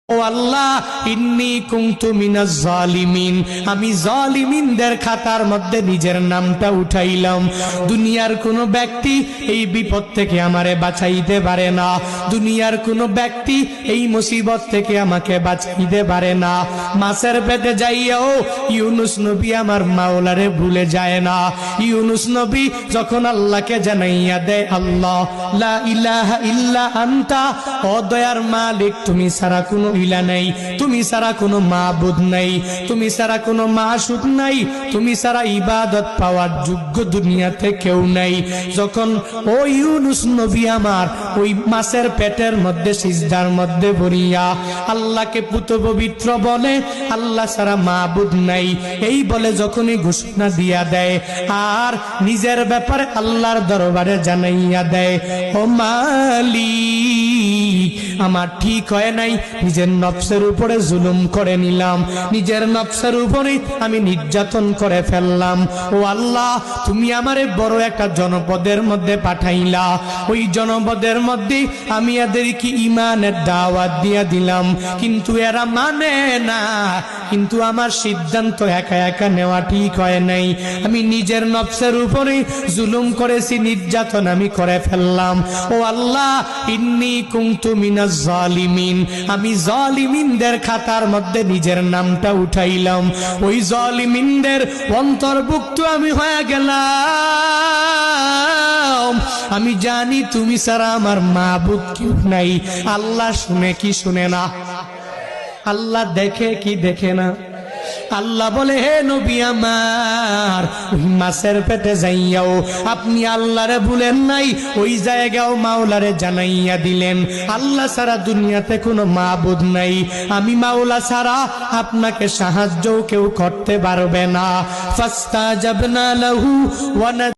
ও আল্লাহ, ইন্নী কুনতু মিনাজ জালিমিন, আমি জালিমিনদের খাতার মধ্যে নিজের নামটা উঠাইলাম। দুনিয়ার কোন ব্যক্তি এই বিপদ থেকে আমারে বাঁচাইতে পারে না, দুনিয়ার কোন ব্যক্তি এই মুসিবত থেকে আমাকে বাঁচাইতে পারে না। মাছের পেটে যাইয়াও ইউনুস নবী আমার মাওলারে ভুলে যায় না। ইউনুস নবী যখন আল্লাহকে জানাইয়া দেয়, আল্লাহ লা ইলাহা ইল্লা আনতা, ও দয়ার মালিক তুমি ছাড়া কোনো ইলা নাই, তুমি ছাড়া কোনো মাবুদ নাই, তুমি ছাড়া কোনো মাসুদ নাই, তুমি ছাড়া ইবাদত পাওয়ার যোগ্য দুনিয়াতে কেউ নাই। যখন ও ইউনুস নবী আমার ওই মাছের পেটের মধ্যে সিজদার মধ্যে পড়িয়া আল্লাহকে পুত পবিত্র বলে, আল্লাহ ছাড়া মাবুদ নাই এই বলে যখনই ঘোষণা দিয়া দেয় আর নিজের ব্যাপারে আল্লাহর দরবারে জানাইয়া দেয়, ও মালিক আমার ঠিক হয় নাই, নিজের নফসের উপরে জুলুম করে নিলাম, নিজের নফসের উপরে আমি নির্যাতন করে ফেললাম। ও আল্লাহ, তুমি আমারে বড় একটা জনপদের মধ্যে পাঠাইলা, ওই জনপদের মধ্যে আমি এদেরকে ঈমানের দাওয়াত দিয়া দিলাম, কিন্তু এরা মানে না। কিন্তু আমার সিদ্ধান্ত একা একা নেওয়া ঠিক হয় নাই, আমি নিজের নফসের উপরে জুলুম করেছি, নির্যাতন আমি করে ফেললাম। ও আল্লাহ, ইন্নী কুনতু মিনাজ জালিমিন, আমি জালিমিনদের খাতার মধ্যে নিজের নামটা উঠাইলাম, ওই জালিমিনদের অন্তর্ভুক্ত আমি হয়ে গেলাম। আমি জানি তুমি ছাড়া আমার মাবুদ কেউ নাই। আল্লাহ শুনে কি শুনে না? আল্লাহ দেখে কি দেখে না? আল্লাহ বলে, হে নবী আমার, ওই মাছের পেটে যাইয়াও আপনি আল্লাহরে ভুলেন নাই, ওই জায়গাও মাওলারে জানাইয়া দিলেন আল্লাহ ছাড়া দুনিয়াতে কোনো মাবুদ নাই, আমি মাওলা ছাড়া আপনাকে সাহায্যও কেউ করতে পারবে না। ফাস্তাজাবনা লাহু ওয়া